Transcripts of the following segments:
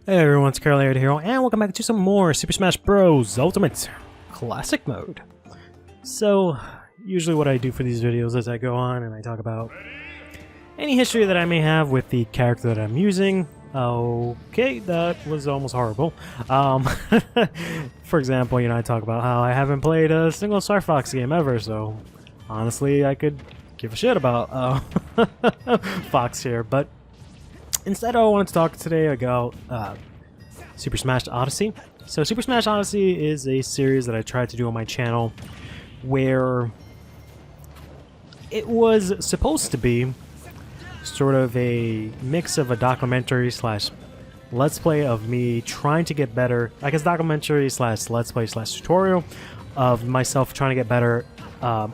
Hey everyone, it's CurlyHairedHero, and welcome back to some more Super Smash Bros. Ultimate Classic Mode. So, usually what I do for these videos is I go on and I talk about any history that I may have with the character that I'm using. Okay, that was almost horrible. For example, I talk about how I haven't played a single Star Fox game ever, so honestly, I could give a shit about Fox here, but instead, I wanted to talk today about Super Smash Odyssey. So Super Smash Odyssey is a series that I tried to do on my channel where it was supposed to be sort of a mix of a documentary slash let's play of me trying to get better, like a documentary slash let's play slash tutorial of myself trying to get better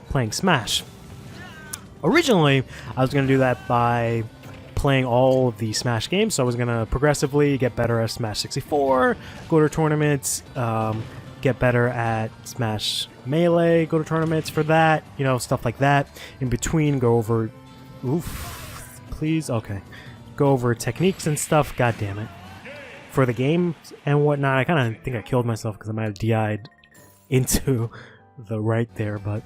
playing Smash. Originally, I was going to do that by playing all of the Smash games, so I was gonna progressively get better at Smash 64, go to tournaments, get better at Smash Melee, go to tournaments for that, stuff like that. In between, go over, okay, go over techniques and stuff. God damn it, for the game and whatnot. I kind of think I killed myself because I might have DI'd into the right there, but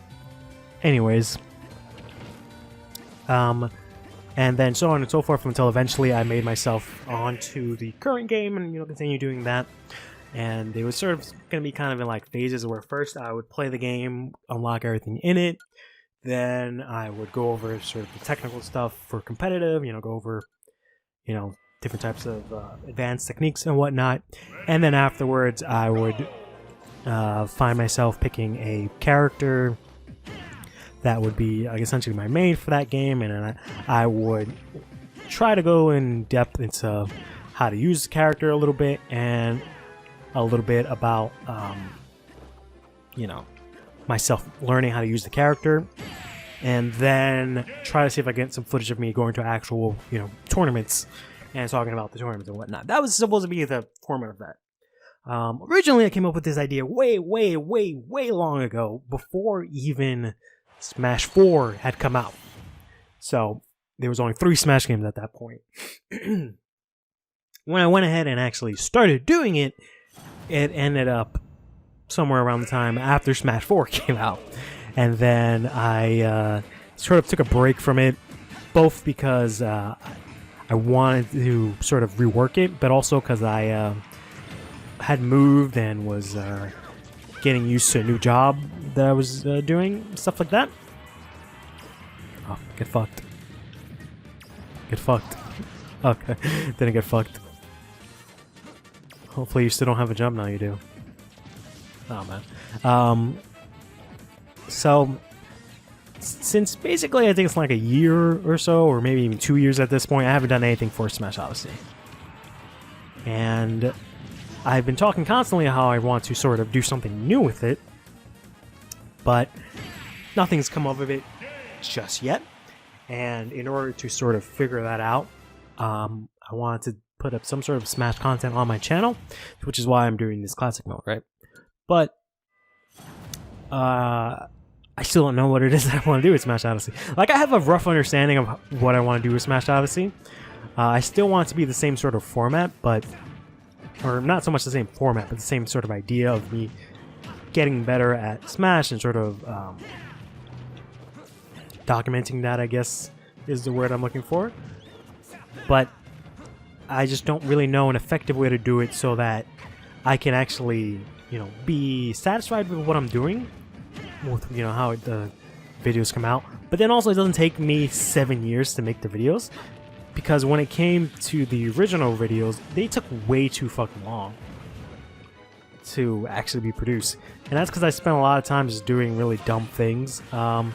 anyways. And then so on and so forth until eventually I made myself onto the current game and continue doing that. And it was sort of going to be kind of in like phases where first I would play the game, unlock everything in it, then I would go over sort of the technical stuff for competitive, go over different types of advanced techniques and whatnot. And then afterwards I would find myself picking a character that would be essentially my main for that game, and I would try to go in depth into how to use the character a little bit, and a little bit about myself learning how to use the character, and then try to see if I can get some footage of me going to actual tournaments and talking about the tournaments and whatnot. That was supposed to be the format of that. Originally I came up with this idea way long ago, before even Smash 4 had come out. So there was only 3 Smash games at that point. When I went ahead and actually started doing it, it ended up somewhere around the time after Smash 4 came out. And then I sort of took a break from it, both because I wanted to sort of rework it, but also because I had moved and was getting used to a new job that I was doing, stuff like that. Oh, get fucked. Get fucked. Okay, didn't get fucked. Hopefully you still don't have a jump now, you do. Oh man. So, since basically I think it's like a year or so, or maybe even 2 years at this point, I haven't done anything for Smash Odyssey. And I've been talking constantly how I want to sort of do something new with it, but nothing's come up of it just yet. And in order to sort of figure that out, I wanted to put up some sort of Smash content on my channel, which is why I'm doing this classic mode, right? But I still don't know what it is that I want to do with Smash Odyssey. Like, I have a rough understanding of what I want to do with Smash Odyssey. I still want it to be the same sort of format, but or not so much the same format, but the same sort of idea of me getting better at Smash and sort of documenting that, I guess, is the word I'm looking for. But I just don't really know an effective way to do it so that I can actually, be satisfied with what I'm doing, with, how the videos come out. But then also it doesn't take me 7 years to make the videos. Because when it came to the original videos, they took way too fucking long to actually be produced. And that's because I spent a lot of time just doing really dumb things. And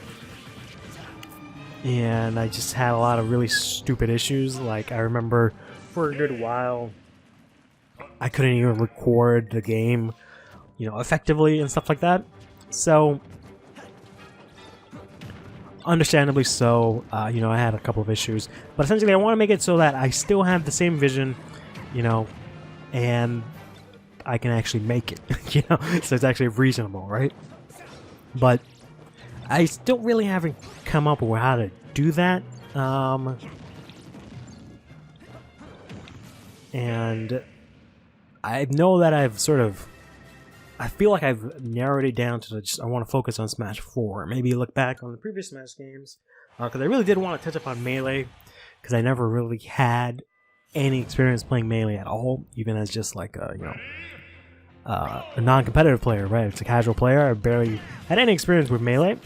I just had a lot of really stupid issues. Like, I remember for a good while, I couldn't even record the game, effectively and stuff like that. So, understandably so, I had a couple of issues, but essentially I want to make it so that I still have the same vision, and I can actually make it, so it's actually reasonable, right? But I still really haven't come up with how to do that, and I know that I feel like I've narrowed it down to just I want to focus on Smash 4. Maybe look back on the previous Smash games, because I really did want to touch upon Melee, because I never really had any experience playing Melee at all, even as just like a non-competitive player, right? It's a casual player. I barely had any experience with Melee,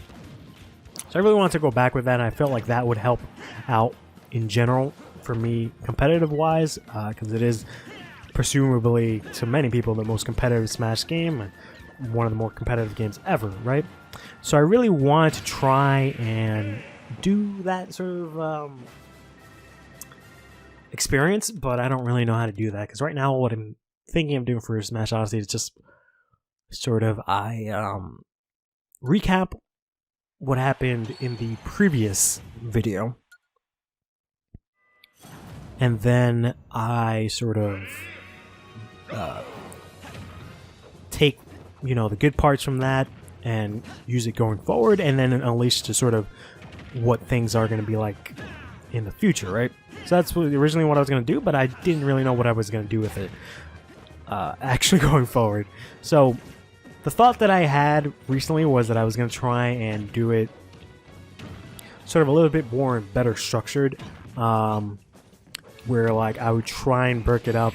so I really wanted to go back with that, and I felt like that would help out in general for me competitive-wise, because it is presumably, to many people, the most competitive Smash game, and one of the more competitive games ever, right? So I really wanted to try and do that sort of experience, but I don't really know how to do that, because right now what I'm thinking of doing for Smash Odyssey is just sort of recap what happened in the previous video, and then I sort of take, the good parts from that and use it going forward, and then unleash to sort of what things are going to be like in the future, right? So that's originally what I was going to do, but I didn't really know what I was going to do with it actually going forward. So the thought that I had recently was that I was going to try and do it sort of a little bit more better structured, where like I would try and break it up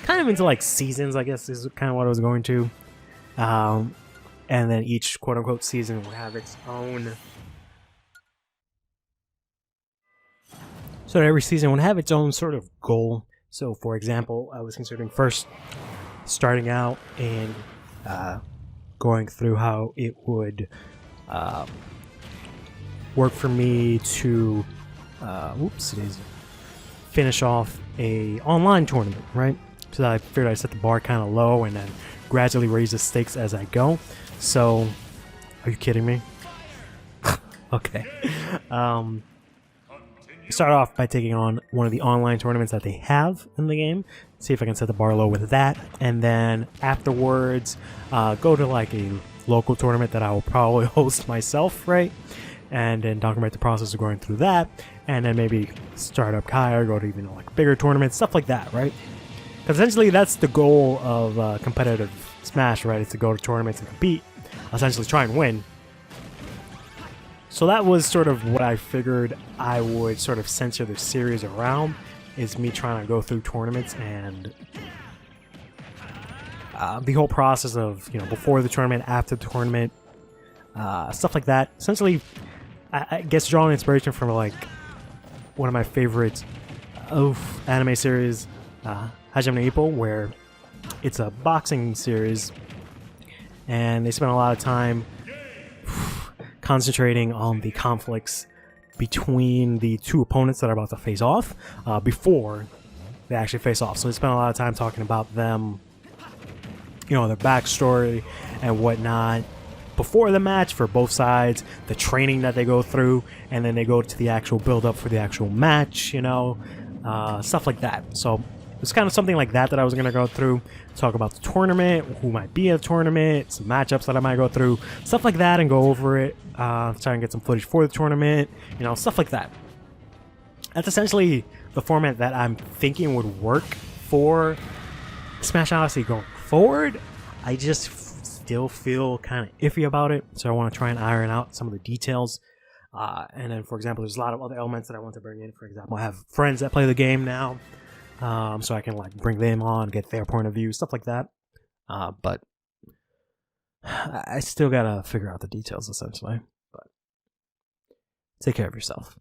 kind of into like seasons, I guess is kind of what I was going to. And then each quote-unquote season would have its own... So every season would have its own sort of goal. So for example, I was considering first starting out and going through how it would work for me to finish off a online tournament, right? So I figured I'd set the bar kind of low and then gradually raise the stakes as I go. So, are you kidding me? Okay. Start off by taking on one of the online tournaments that they have in the game. See if I can set the bar low with that. And then afterwards, go to like a local tournament that I will probably host myself, right? And then document the process of going through that. And then maybe start up higher, go to even like bigger tournaments, stuff like that, right? Because essentially that's the goal of competitive Smash, right? Is to go to tournaments and compete, essentially try and win. So that was sort of what I figured I would sort of center the series around, is me trying to go through tournaments and the whole process of, before the tournament, after the tournament, stuff like that. Essentially, I guess drawing inspiration from like one of my favorite anime series, Hajime no Ippo, where it's a boxing series, and they spend a lot of time concentrating on the conflicts between the two opponents that are about to face off before they actually face off. So they spend a lot of time talking about them, their backstory and whatnot before the match for both sides, the training that they go through, and then they go to the actual build-up for the actual match, stuff like that. So it's kind of something like that I was going to go through, talk about the tournament, who might be at the tournament, some matchups that I might go through, stuff like that, and go over it, try and get some footage for the tournament, stuff like that. That's essentially the format that I'm thinking would work for Smash Odyssey going forward. I just still feel kind of iffy about it, so I want to try and iron out some of the details. And then, for example, there's a lot of other elements that I want to bring in. For example, I have friends that play the game now, so I can like bring them on, get their point of view, stuff like that. But I still gotta figure out the details, essentially. But take care of yourself.